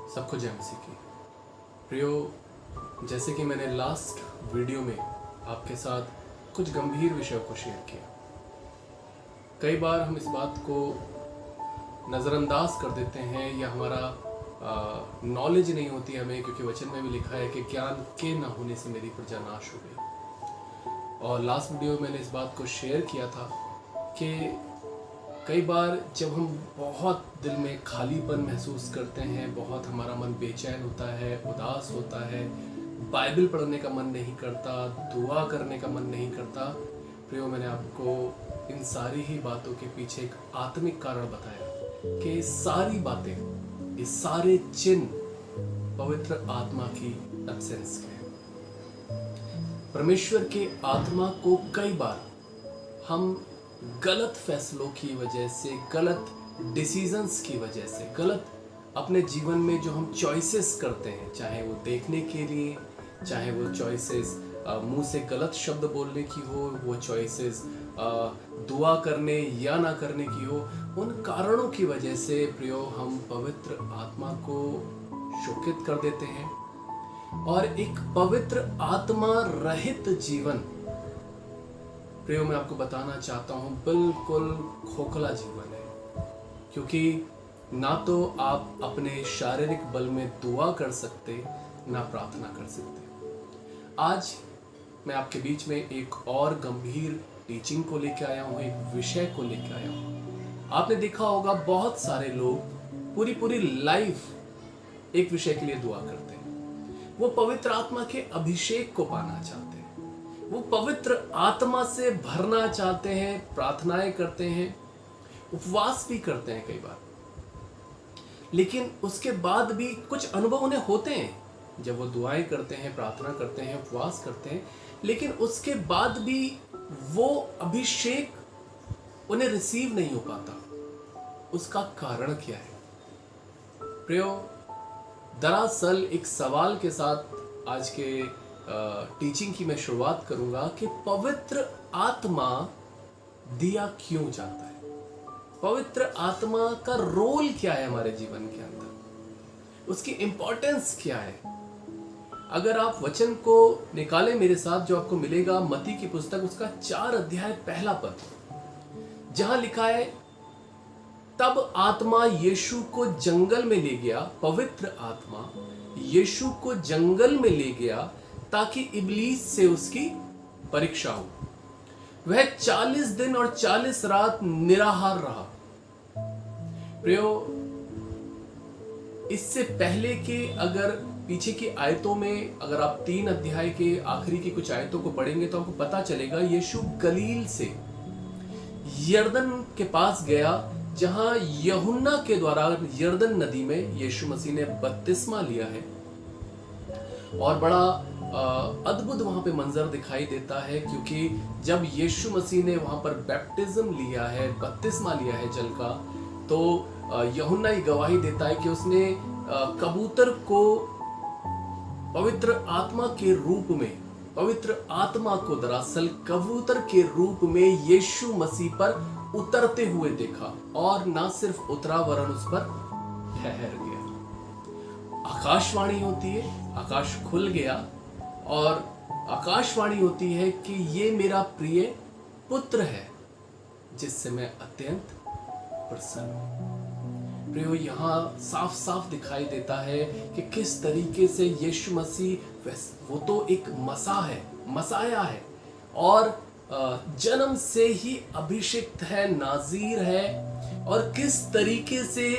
सबको जय मसीह की। प्रियो, जैसे कि मैंने लास्ट वीडियो में आपके साथ कुछ गंभीर विषयों को शेयर किया, कई बार हम इस बात को नज़रअंदाज कर देते हैं या हमारा नॉलेज नहीं होती हमें, क्योंकि वचन में भी लिखा है कि ज्ञान के न होने से मेरी प्रजा नाश हो गई। और लास्ट वीडियो में मैंने इस बात को शेयर किया था कि कई बार जब हम बहुत दिल में खालीपन महसूस करते हैं, बहुत हमारा मन बेचैन होता है, उदास होता है, बाइबल पढ़ने का मन नहीं करता, दुआ करने का मन नहीं करता, प्रियो मैंने आपको इन सारी ही बातों के पीछे एक आत्मिक कारण बताया कि ये सारी बातें, ये सारे चिन्ह पवित्र आत्मा की एब्सेंस के हैं। परमेश्वर के आत्मा को कई बार हम गलत फैसलों की वजह से, गलत डिसीजंस की वजह से, गलत अपने जीवन में जो हम चॉइसेस करते हैं, चाहे वो देखने के लिए, चाहे वो चॉइसेस मुंह से गलत शब्द बोलने की हो, वो चॉइसेस दुआ करने या ना करने की हो, उन कारणों की वजह से प्रियो हम पवित्र आत्मा को शोकित कर देते हैं और एक पवित्र आत्मा रहित जीवन, प्रियो मैं आपको बताना चाहता हूं, बिल्कुल खोखला जीवन है। क्योंकि ना तो आप अपने शारीरिक बल में दुआ कर सकते, ना प्रार्थना कर सकते। आज मैं आपके बीच में एक और गंभीर टीचिंग को लेकर आया हूं, एक विषय को लेकर आया हूं। आपने देखा होगा बहुत सारे लोग पूरी लाइफ एक विषय के लिए दुआ करते हैं। वो पवित्र आत्मा के अभिषेक को पाना चाहते हैं, वो पवित्र आत्मा से भरना चाहते हैं, प्रार्थनाएं करते हैं, उपवास भी करते हैं कई बार, लेकिन उसके बाद भी कुछ अनुभव उन्हें होते हैं। जब वो दुआएं करते हैं, प्रार्थना करते हैं, उपवास करते हैं, लेकिन उसके बाद भी वो अभिषेक उन्हें रिसीव नहीं हो पाता। उसका कारण क्या है? प्रियो, दरअसल एक सवाल के साथ आज के टीचिंग की मैं शुरुआत करूंगा कि पवित्र आत्मा दिया क्यों जाता है? पवित्र आत्मा का रोल क्या है हमारे जीवन के अंदर? उसकी इंपॉर्टेंस क्या है? अगर आप वचन को निकाले मेरे साथ, जो आपको मिलेगा मत्ती की पुस्तक, उसका 4 अध्याय पहला पद, जहां लिखा है, तब आत्मा यीशु को जंगल में ले गया, पवित्र आत्मा यीशु को जंगल में ले गया ताकि इब्लीस से उसकी परीक्षा हो। वह 40 दिन और 40 रात निराहार रहा। प्रियो, इससे पहले के अगर पीछे की आयतों में अगर आप 3 अध्याय के आखिरी की कुछ आयतों को पढ़ेंगे तो आपको पता चलेगा यीशु गलील से यर्दन के पास गया, जहां यूहन्ना के द्वारा यर्दन नदी में यीशु मसीह ने बपतिस्मा लिया है। और बड़ा अद्भुत वहां पे मंजर दिखाई देता है, क्योंकि जब यीशु मसीह ने वहां पर बैप्टिज्म लिया है, बपतिस्मा लिया है जल का, तो यूहन्ना ये गवाही देता है कि उसने कबूतर को पवित्र आत्मा के रूप में, पवित्र आत्मा को दरअसल कबूतर के रूप में यीशु मसीह पर उतरते हुए देखा, और ना सिर्फ उतरा वरन उस पर ठहर गया। आकाशवाणी होती है, आकाश खुल गया और आकाशवाणी होती है कि ये मेरा प्रिय पुत्र है जिससे मैं अत्यंत प्रसन्न हूं। प्रियो, यहाँ साफ साफ दिखाई देता है कि किस तरीके से यीशु मसीह, वो तो एक मसाया है और जन्म से ही अभिषिक्त है, नाजीर है, और किस तरीके से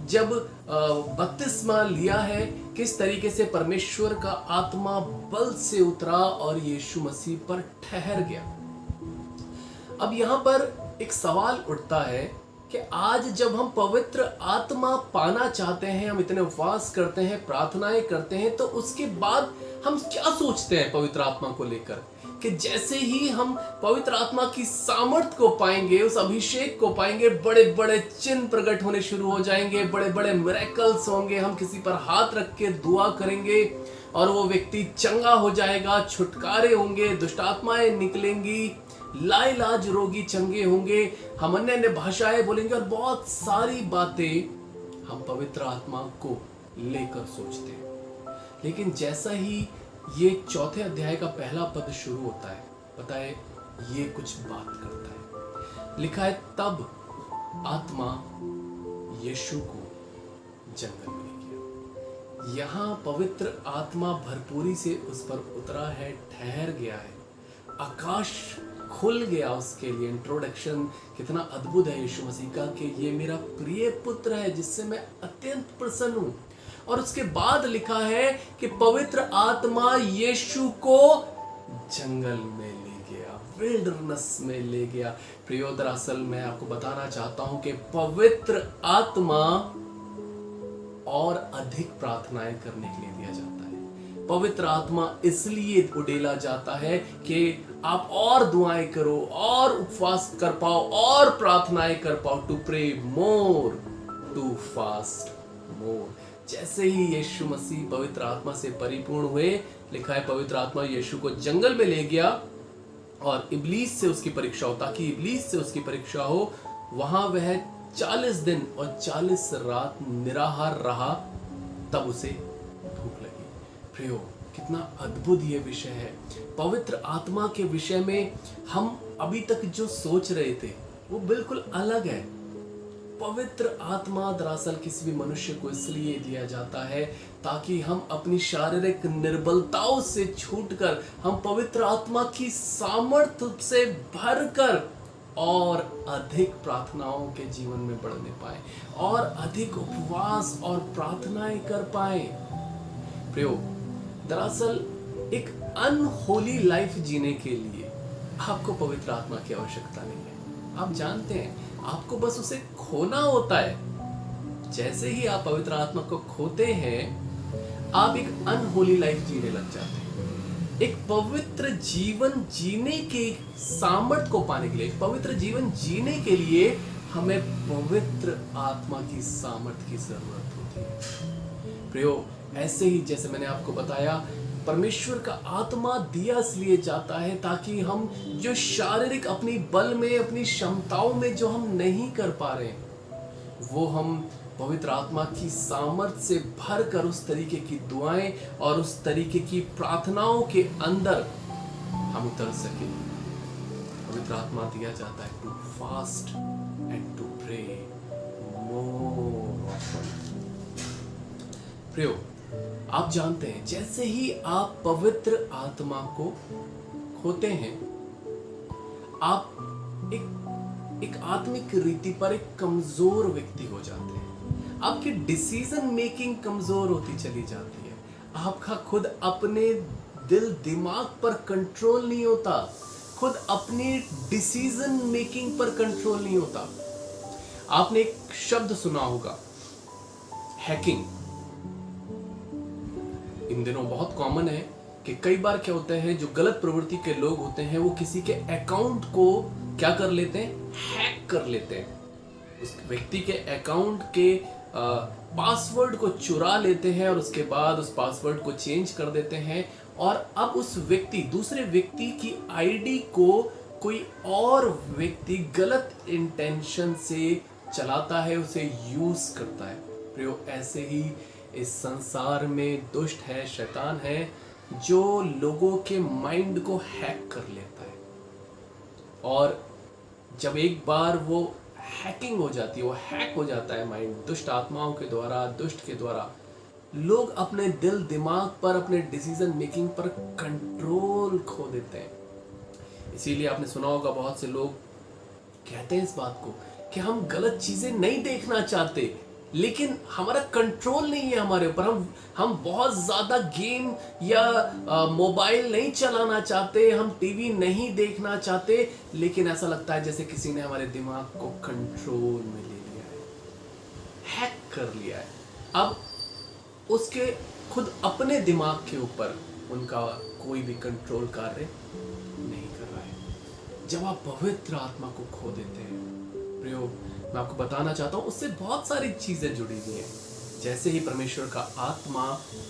जब बपतिस्मा लिया है, किस तरीके से परमेश्वर का आत्मा बल से उतरा और यीशु मसीह पर ठहर गया। अब यहाँ पर एक सवाल उठता है कि आज जब हम पवित्र आत्मा पाना चाहते हैं, हम इतने उपवास करते हैं, प्रार्थनाएं करते हैं, तो उसके बाद हम क्या सोचते हैं पवित्र आत्मा को लेकर? कि जैसे ही हम पवित्र आत्मा की सामर्थ को पाएंगे, उस अभिषेक को पाएंगे, बड़े बड़े चिन्ह प्रकट होने शुरू हो जाएंगे, बड़े बड़े मिरेकल्स होंगे, हम किसी पर हाथ रख के दुआ करेंगे और वो व्यक्ति चंगा हो जाएगा, छुटकारे होंगे, दुष्ट आत्माएं निकलेंगी, लाइलाज रोगी चंगे होंगे, हम अन्य भाषाएं बोलेंगे और बहुत सारी बातें हम पवित्र आत्मा को लेकर सोचते हैं। लेकिन जैसा ही ये चौथे अध्याय का पहला पद शुरू होता है, पता है ये कुछ बात करता है। लिखा है, तब आत्मा यीशु को जंगल में ले गया। यहाँ पवित्र आत्मा भरपूरी से उस पर उतरा है, ठहर गया है, आकाश खुल गया उसके लिए। इंट्रोडक्शन कितना अद्भुत है यीशु मसीह का कि ये मेरा प्रिय पुत्र है जिससे मैं अत्यंत प्रसन्न हूं। और उसके बाद लिखा है कि पवित्र आत्मा यीशु को जंगल में ले गया, विल्डरनेस में ले गया। प्रियो, दरअसल मैं आपको बताना चाहता हूं कि पवित्र आत्मा और अधिक प्रार्थनाएं करने के लिए दिया जाता है। पवित्र आत्मा इसलिए उडेला जाता है कि आप और दुआएं करो, और उपवास कर पाओ, और प्रार्थनाएं कर पाओ, to pray more, to fast more. जैसे ही यीशु मसीह पवित्र आत्मा से परिपूर्ण हुए, लिखा है पवित्र आत्मा यीशु को जंगल में ले गया और इब्लीस से उसकी परीक्षा हो, ताकि इब्लीस से उसकी परीक्षा हो। वहां वह 40 दिन और 40 रात निराहार रहा, तब उसे भूख लगी। प्रियो, कितना अद्भुत ये विषय है। पवित्र आत्मा के विषय में हम अभी तक जो सोच रहे थे वो बिल्कुल अलग है। पवित्र आत्मा दरअसल किसी भी मनुष्य को इसलिए दिया जाता है ताकि हम अपनी शारीरिक निर्बलताओं से छूटकर हम पवित्र आत्मा की सामर्थ्य से भरकर और अधिक प्रार्थनाओं के जीवन में बढ़ने पाए और अधिक उपवास और प्रार्थनाएं कर पाए। प्रियो, दरअसल एक अनहोली लाइफ जीने के लिए आपको पवित्र आत्मा की आवश्यकता नहीं है। आप जानते हैं, आपको बस उसे खोना होता है। जैसे ही आप पवित्र आत्मा को खोते हैं, आप एक अनहोली लाइफ जीने लग जाते हैं। एक पवित्र जीवन जीने के सामर्थ्य को पाने के लिए, एक पवित्र जीवन जीने के लिए हमें पवित्र आत्मा की सामर्थ्य की जरूरत होती है। प्रियो, ऐसे ही जैसे मैंने आपको बताया, परमेश्वर का आत्मा दिया इसलिए जाता है ताकि हम जो शारीरिक अपनी बल में, अपनी क्षमताओं में जो हम नहीं कर पा रहे, वो हम पवित्र आत्मा की सामर्थ्य से भरकर उस तरीके की दुआएं और उस तरीके की प्रार्थनाओं के अंदर हम उतर सके। पवित्र आत्मा दिया जाता है to fast and to pray more often. प्रियो, आप जानते हैं, जैसे ही आप पवित्र आत्मा को खोते हैं, आप एक आत्मिक रीति पर एक कमजोर व्यक्ति हो जाते हैं। आपकी डिसीजन मेकिंग कमजोर होती चली जाती है। आपका खुद अपने दिल दिमाग पर कंट्रोल नहीं होता, खुद अपनी डिसीजन मेकिंग पर कंट्रोल नहीं होता। आपने एक शब्द सुना होगा, हैकिंग। इन दिनों बहुत कॉमन है कि कई बार क्या होता है, जो गलत प्रवृत्ति के लोग होते हैं वो किसी के अकाउंट को क्या कर लेते हैं, हैक कर लेते हैं। उस व्यक्ति के अकाउंट के पासवर्ड को चुरा लेते हैं और उसके बाद उस पासवर्ड को चेंज कर देते हैं, और अब उस व्यक्ति, दूसरे व्यक्ति की आईडी को कोई और व्यक्ति गलत इंटेंशन से चलाता है, उसे यूज करता है। प्रियो, ऐसे ही इस संसार में दुष्ट है, शैतान है, जो लोगों के माइंड को हैक कर लेता है। और जब एक बार वो हैकिंग हो जाती है, वो हैक हो जाता है माइंड दुष्ट आत्माओं के द्वारा, दुष्ट के द्वारा, लोग अपने दिल दिमाग पर, अपने डिसीजन मेकिंग पर कंट्रोल खो देते हैं। इसीलिए आपने सुना होगा, बहुत से लोग कहते हैं इस बात को कि हम गलत चीजें नहीं देखना चाहते, लेकिन हमारा कंट्रोल नहीं है हमारे ऊपर। हम बहुत ज्यादा गेम या मोबाइल नहीं चलाना चाहते, हम टीवी नहीं देखना चाहते, लेकिन ऐसा लगता है जैसे किसी ने हमारे दिमाग को कंट्रोल में ले लिया है, हैक कर लिया है। अब उसके खुद अपने दिमाग के ऊपर उनका कोई भी कंट्रोल कार्य नहीं कर रहा है। जब आप पवित्र आत्मा को खो देते हैं, प्रियो, मैं आपको बताना चाहता हूँ, उससे बहुत सारी चीजें जुड़ी हुई हैं। जैसे ही परमेश्वर का आत्मा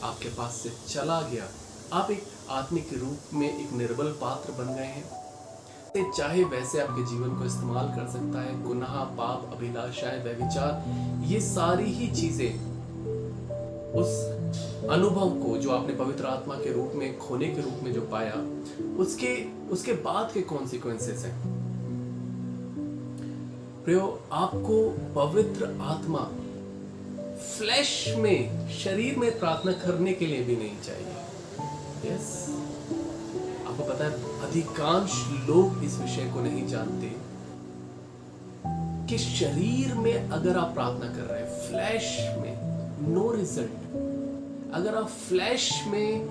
आपके पास से चला गया, आप एक आत्मिक रूप में एक निर्बल पात्र बन गए हैं। चाहे वैसे आपके जीवन को इस्तेमाल कर सकता है। गुनाह, पाप, अभिलाषाएं, व्यभिचार, ये सारी ही चीजें उस अनुभव को जो आपने पवित्र आत्मा के रूप में, खोने के रूप में जो पाया, उसके बाद के कॉन्सिक्वेंसेस हैं। प्रियो, आपको पवित्र आत्मा फ्लैश में, शरीर में प्रार्थना करने के लिए भी नहीं चाहिए। यस, आपको पता है अधिकांश लोग इस विषय को नहीं जानते कि शरीर में अगर आप प्रार्थना कर रहे हैं, फ्लैश में, नो रिजल्ट। अगर आप फ्लैश में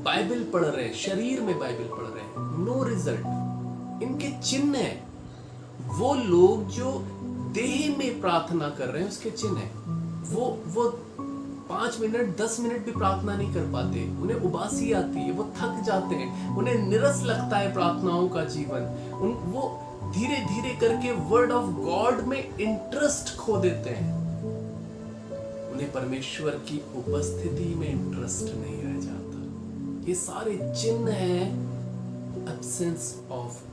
बाइबल पढ़ रहे हैं, शरीर में बाइबल पढ़ रहे हैं, नो रिजल्ट। इनके चिन्ह है। वो लोग जो देह में प्रार्थना कर रहे हैं उसके चिन्ह है। वो 5 मिनट 10 मिनट भी प्रार्थना नहीं कर पाते, उन्हें उबासी आती है, वो थक जाते हैं, उन्हें निरस लगता है प्रार्थनाओं का जीवन। वो धीरे धीरे करके वर्ड ऑफ गॉड में इंटरेस्ट खो देते हैं। उन्हें परमेश्वर की उपस्थिति में इंटरेस्ट नहीं रह जाता। ये सारे चिन्ह हैं एब्सेंस ऑफ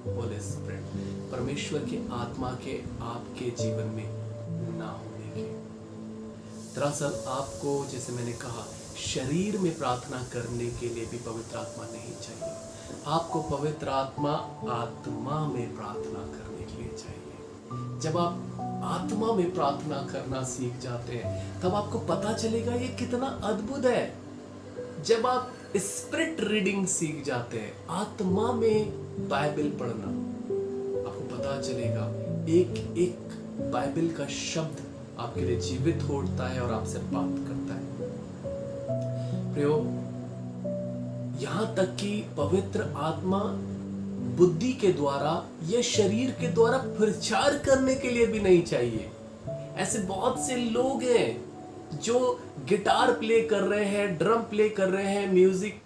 होली स्पिरिट, परमेश्वर के आत्मा के आपके जीवन में ना होने के। दरअसल आपको, जैसे मैंने कहा, शरीर में प्रार्थना करने के लिए भी पवित्र आत्मा नहीं चाहिए। आपको पवित्र आत्मा में प्रार्थना करने के लिए चाहिए। जब आप आत्मा में प्रार्थना करना सीख जाते हैं तब आपको पता चलेगा ये कितना अद्भुत है। जब आप स्पिरिट रीडिंग सीख जाते हैं, आत्मा में बाइबल पढ़ना, आपको पता चलेगा एक एक बाइबल का शब्द आपके लिए जीवित होता है और आपसे बात करता है। प्रियो, यहां तक कि पवित्र आत्मा बुद्धि के द्वारा या शरीर के द्वारा प्रचार करने के लिए भी नहीं चाहिए। ऐसे बहुत से लोग हैं जो गिटार प्ले कर रहे हैं, ड्रम प्ले कर रहे हैं, म्यूजिक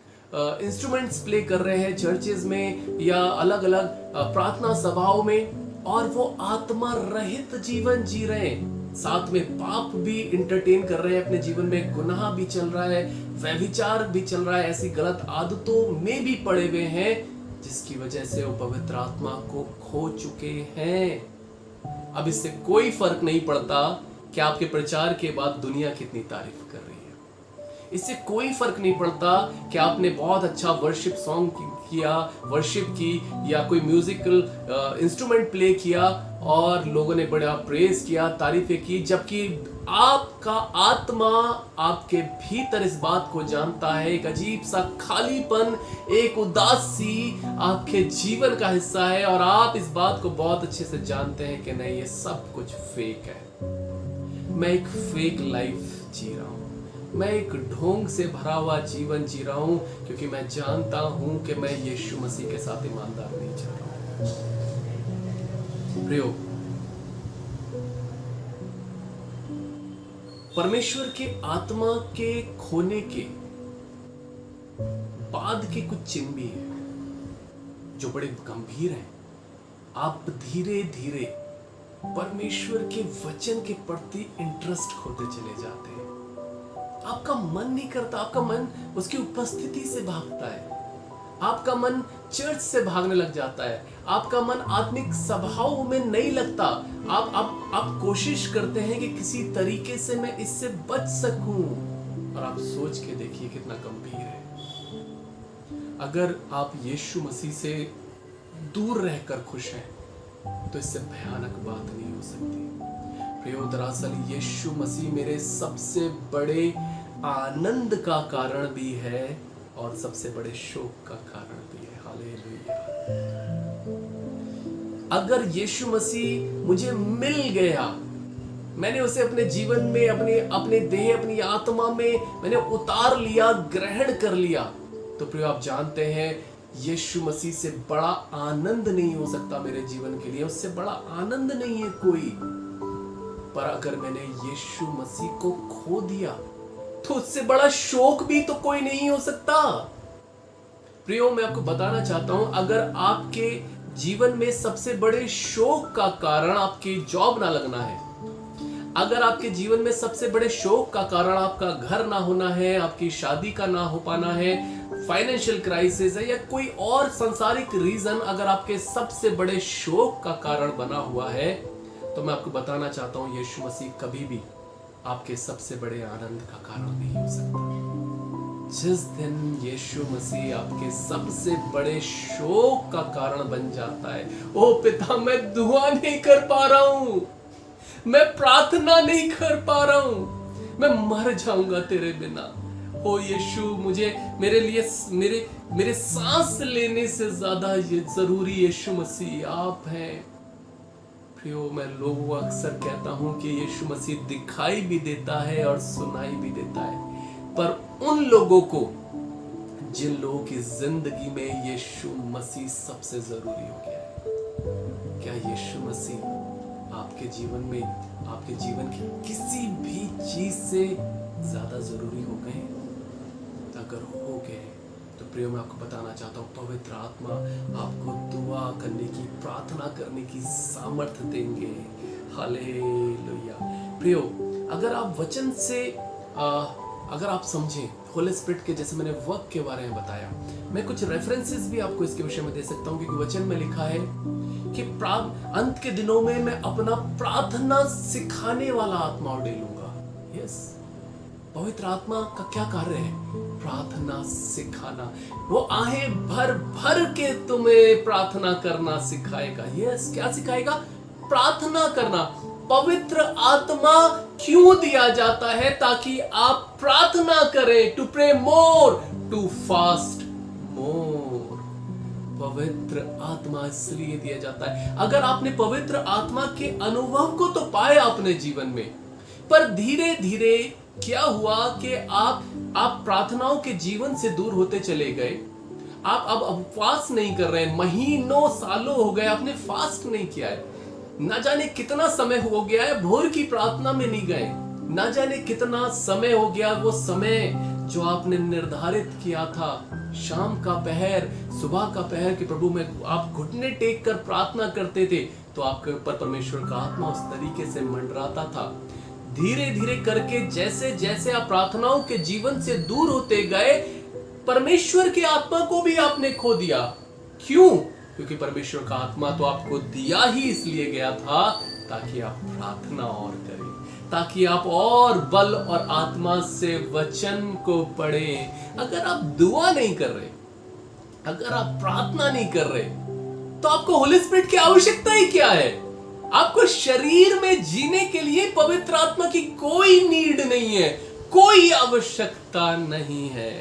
इंस्ट्रूमेंट्स प्ले कर रहे हैं चर्चेज में या अलग अलग प्रार्थना सभाओं में, और वो आत्मा रहित जीवन जी रहे हैं। साथ में पाप भी इंटरटेन कर रहे हैं अपने जीवन में, गुनाह भी चल रहा है, व्यभिचार भी चल रहा है, ऐसी गलत आदतों में भी पड़े हुए हैं जिसकी वजह से वो पवित्र आत्मा को खो चुके हैं। अब इससे कोई फर्क नहीं पड़ता कि आपके प्रचार के बाद दुनिया कितनी तारीफ कर रही है। इससे कोई फर्क नहीं पड़ता कि आपने बहुत अच्छा वर्शिप सॉन्ग किया, वर्शिप की, या कोई म्यूजिकल इंस्ट्रूमेंट प्ले किया और लोगों ने बड़ा प्रेज किया, तारीफें की, जबकि आपका आत्मा आपके भीतर इस बात को जानता है। एक अजीब सा खालीपन, एक उदासी आपके जीवन का हिस्सा है और आप इस बात को बहुत अच्छे से जानते हैं कि नहीं, ये सब कुछ फेक है। मैं एक फेक लाइफ जी रहा हूं, मैं एक ढोंग से भरा हुआ जीवन जी रहा हूं, क्योंकि मैं जानता हूं कि मैं यीशु मसीह के साथ ईमानदार नहीं चल रहा हूं। प्रियो, परमेश्वर के आत्मा के खोने के बाद के कुछ चिन्ह भी हैं जो बड़े गंभीर हैं। आप धीरे धीरे परमेश्वर के वचन के प्रति इंटरेस्ट खोते चले जाते हैं। आपका मन नहीं करता, आपका मन उसकी उपस्थिति से भागता है, आपका मन चर्च से भागने लग जाता है, आपका मन आत्मिक सभाओं में नहीं लगता। आप कोशिश करते हैं कि किसी तरीके से मैं इससे बच सकूं, और आप सोच के देखिए कितना गंभीर है। अगर आप यीशु मसीह से दूर रहकर खुश हैं तो इससे भयानक बात नहीं हो सकती। प्रियो, दरअसल यीशु मसीह मेरे सबसे बड़े आनंद का कारण भी है और सबसे बड़े शोक का कारण भी है। हालेलुया। अगर यीशु मसीह मुझे मिल गया, मैंने उसे अपने जीवन में, अपने देह, अपनी आत्मा में मैंने उतार लिया, ग्रहण कर लिया, तो प्रियो आप जानते हैं यीशु मसीह से बड़ा आनंद नहीं हो सकता मेरे जीवन के लिए, उससे बड़ा आनंद नहीं है कोई। पर अगर मैंने यीशु मसीह को खो दिया तो उससे बड़ा शोक भी तो कोई नहीं हो सकता। प्रियो, मैं आपको बताना चाहता हूं, अगर आपके जीवन में सबसे बड़े शोक का कारण आपकी जॉब ना लगना है, अगर आपके जीवन में सबसे बड़े शोक का कारण आपका घर ना होना है, आपकी शादी का ना हो पाना है, फाइनेंशियल क्राइसिस है, या कोई और सांसारिक रीजन अगर आपके सबसे बड़े शोक का कारण बना हुआ है, तो मैं आपको बताना चाहता हूं यीशु मसीह कभी भी आपके सबसे बड़े आनंद का कारण नहीं हो सकता। जिस दिन यीशु मसीह आपके सबसे बड़े शोक का कारण बन जाता है, ओ पिता मैं दुआ नहीं कर पा रहा हूं, मैं प्रार्थना नहीं कर पा रहा हूं, मैं मर जाऊंगा तेरे बिना। ओ यीशु, मुझे मेरे लिए मेरे सांस लेने से ज्यादा ये जरूरी यीशु मसीह आप हैं। प्रियो, मैं लोगों को अक्सर कहता हूं कि यीशु मसीह दिखाई भी देता है और सुनाई भी देता है, पर उन लोगों को जिन लोगों की जिंदगी में यीशु मसीह सबसे जरूरी हो गया है। क्या यीशु मसीह आपके जीवन में, आपके जीवन की किसी भी चीज से ज्यादा जरूरी हो गए? अगर हो गए तो प्रियो, मैं आपको बताना चाहता हूँ, पवित्र आत्मा आपको दुआ करने की, प्रार्थना करने की सामर्थ्य देंगे। हालेलुया। प्रियो, अगर आप वचन से अगर आप समझें होली स्पिरिट के, जैसे मैंने वर्क के बारे में बताया, मैं कुछ रेफरेंसेस भी आपको इसके विषय में दे सकता हूँ, क्योंकि वचन में लिखा है कि अंत के दिनों में मैं अपना प्रार्थना सिखाने वाला आत्मा उड़ेलूंगा। यस, पवित्र आत्मा का क्या कार्य है? प्रार्थना सिखाना। वो आहें भर भर के तुम्हें प्रार्थना करना सिखाएगा। यस, क्या सिखाएगा? प्रार्थना करना। पवित्र आत्मा क्यों दिया जाता है? ताकि आप प्रार्थना करें, to pray more, to fast more. पवित्र आत्मा इसलिए दिया जाता है। अगर आपने पवित्र आत्मा के अनुभव को तो पाया अपने जीवन में, पर धीरे धीरे क्या हुआ कि आप प्रार्थनाओं के जीवन से दूर होते चले गए। आप अब उपवास नहीं कर रहे हैं, महीनों सालों हो गए आपने फास्ट नहीं किया है, ना जाने कितना समय हो गया है भोर की प्रार्थना में नहीं गए, ना जाने कितना समय हो गया वो समय जो आपने निर्धारित किया था, शाम का पहर, सुबह का पहर कि प्रभु में आप घुटने टेक कर प्रार्थना करते थे, तो आपके ऊपर परमेश्वर का आत्मा उस तरीके से मंडराता था। धीरे धीरे करके जैसे जैसे आप प्रार्थनाओं के जीवन से दूर होते गए, परमेश्वर के आत्मा को भी आपने खो दिया। क्यों? क्योंकि परमेश्वर का आत्मा तो आपको दिया ही इसलिए गया था ताकि आप प्रार्थना और करें, ताकि आप और बल और आत्मा से वचन को पढ़ें। अगर आप दुआ नहीं कर रहे, अगर आप प्रार्थना नहीं कर रहे, तो आपको होली स्पिरिट की आवश्यकता ही क्या है? आपको शरीर में जीने के लिए पवित्र आत्मा की कोई नीड नहीं है, कोई आवश्यकता नहीं है।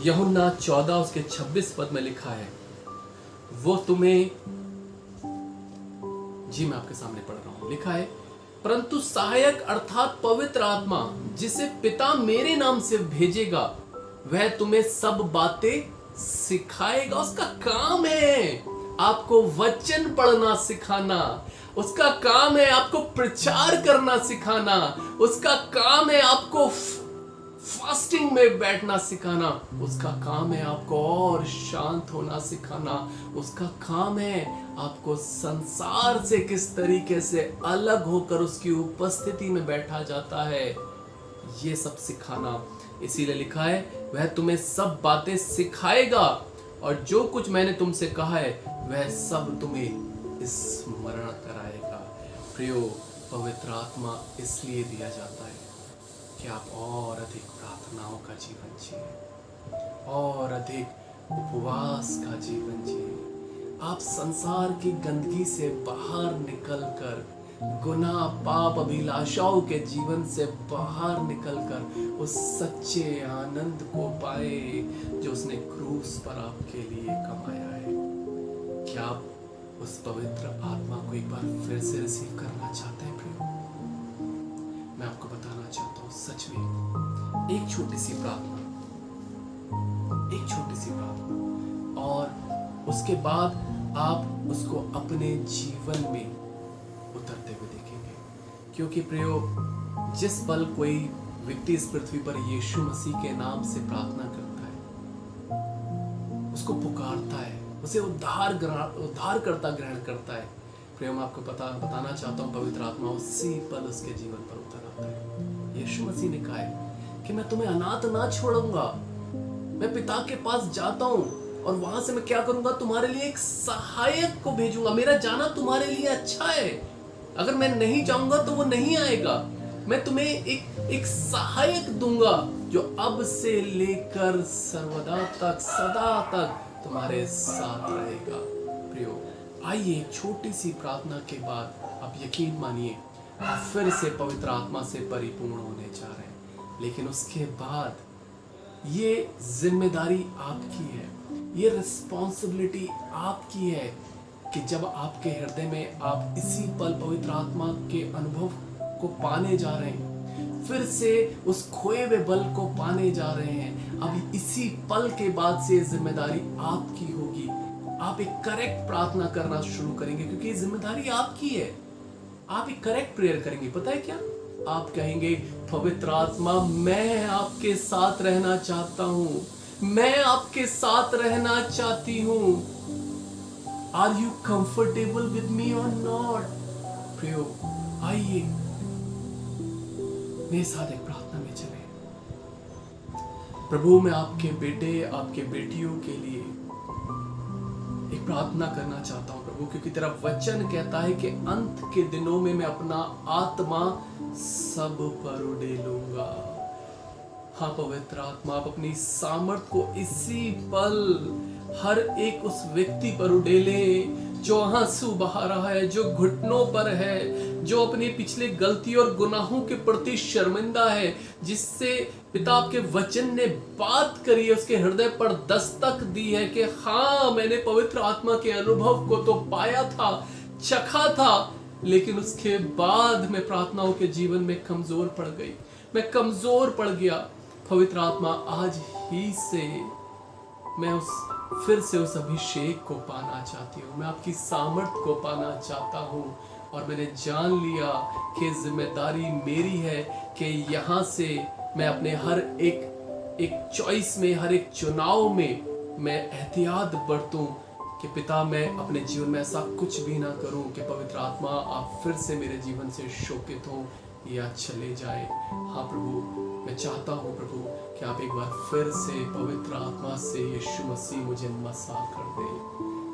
यूहन्ना 14 उसके 26 पद में लिखा है, वो तुम्हें, जी मैं आपके सामने पढ़ रहा हूं, लिखा है, परंतु सहायक अर्थात पवित्र आत्मा जिसे पिता मेरे नाम से भेजेगा, वह तुम्हें सब बातें सिखाएगा। उसका काम है आपको वचन पढ़ना सिखाना, उसका काम है आपको प्रचार करना सिखाना, उसका काम है आपको फास्टिंग में बैठना सिखाना, उसका काम है आपको और शांत होना सिखाना, उसका काम है आपको संसार से किस तरीके से अलग होकर उसकी उपस्थिति में बैठा जाता है, ये सब सिखाना। इसीलिए लिखा है, वह तुम्हें सब बातें सिखाएगा और जो कुछ मैंने तुमसे कहा है वह सब तुम्हें स्मरण कराएगा। प्रियो, पवित्र आत्मा इसलिए दिया जाता है कि आप और अधिक प्रार्थनाओं का जीवन जिए, और अधिक उपवास का जीवन जिए। आप संसार की गंदगी से बाहर निकलकर, गुनाह पाप अभिलाषाओं के जीवन से बाहर निकलकर उस सच्चे आनंद को पाए जो उसने क्रूस पर आपके लिए कमाया है। क्या आप उस पवित्र आत्मा को एक बार फिर से रिसीव करना चाहते हैं? प्रियो, मैं आपको बताना चाहता हूँ, सच में एक छोटी सी प्रार्थना, एक छोटी सी प्रार्थना, और उसके बाद आप उसको अपने जीवन में उतरते हुए देखेंगे। क्योंकि प्रियो, जिस पल कोई व्यक्ति इस पृथ्वी पर यीशु मसीह के नाम से प्रार्थना करता है, उसको पुकारता है, उसे उद्धारकर्ता ग्रहण करता है, प्रियो मैं आपको बताना चाहता हूँ, पवित्र आत्मा उसी पल उसके जीवन पर उतर आता है। यीशु मसीह ने कहा है कि मैं तुम्हें अनाथ ना छोड़ूंगा, मैं पिता के पास जाता हूँ और वहां से मैं क्या करूंगा, तुम्हारे लिए एक सहायक को भेजूंगा, मेरा जाना तुम्हारे लिए अच्छा है। अगर मैं नहीं चाहूंगा तो वो नहीं आएगा। मैं तुम्हें एक सहायक दूंगा जो अब से लेकर सर्वदा तक सदा तक तुम्हारे साथ रहेगा। प्रियो, आइए एक छोटी सी प्रार्थना के बाद आप यकीन मानिए आप फिर से पवित्र आत्मा से परिपूर्ण होने जा रहे हैं। लेकिन उसके बाद ये जिम्मेदारी आपकी है, ये रिस्पॉन्सिबिलिटी आपकी है कि जब आपके हृदय में आप इसी पल पवित्र आत्मा के अनुभव को पाने जा रहे हैं, फिर से उस खोए हुए बल को पाने जा रहे हैं, अब इसी पल के बाद से जिम्मेदारी आपकी होगी। आप एक करेक्ट प्रार्थना करना शुरू करेंगे क्योंकि जिम्मेदारी आपकी है। आप एक करेक्ट प्रेयर करेंगे। पता है क्या आप कहेंगे? पवित्र आत्मा, मैं आपके साथ रहना चाहता हूं, मैं आपके साथ रहना चाहती हूं। Are you comfortable with me और नॉट? प्रियो, आइए मेरे साथ एक प्रार्थना में चले। प्रभु, मैं आपके बेटे आपके बेटियों के लिए एक प्रार्थना करना चाहता हूं प्रभु, क्योंकि तेरा वचन कहता है कि अंत के दिनों में मैं अपना आत्मा सब पर उड़ेलूंगा। हाँ पवित्र आत्मा, आप अपनी सामर्थ को इसी पल हर एक उस व्यक्ति पर उड़ेले जो आंसू बहा रहा है, जो घुटनों पर है, जो अपनी पिछले गलती और गुनाहों के प्रति शर्मिंदा है, जिससे पिता आपके वचन ने बात करी है, उसके हृदय पर दस्तक दी है कि हाँ मैंने पवित्र आत्मा के अनुभव को तो पाया था, चखा था, लेकिन उसके बाद मैं प्रार्थनाओं के जीवन में कमजोर पड़ गई, मैं कमजोर पड़ गया। पवित्र आत्मा, आज ही से मैं फिर से उस अभिषेक को पाना चाहती हूँ, मैं आपकी सामर्थ को पाना चाहता हूँ। और मैंने जान लिया कि जिम्मेदारी मेरी है कि यहाँ से मैं अपने हर एक चॉइस में, हर एक चुनाव में मैं एहतियात बरतूं कि पिता मैं अपने जीवन में ऐसा कुछ भी ना करूं कि पवित्र आत्मा आप फिर से मेरे जीवन से शोकित हो या चले जाए। हाँ प्रभु, मैं चाहता हूँ प्रभु कि आप एक बार फिर से पवित्र आत्मा से यीशु मसीह मुझे मसा कर दे।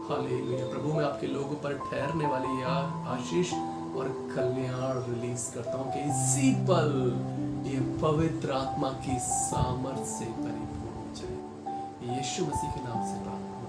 हालेलुया। प्रभु, मैं आपके लोगों पर ठहरने वाली आशीष और कल्याण रिलीज करता हूँ कि इसी पल ये पवित्र आत्मा की सामर्थ से परिपूर्ण हो जाए। यीशु मसीह के नाम से प्रार्थना।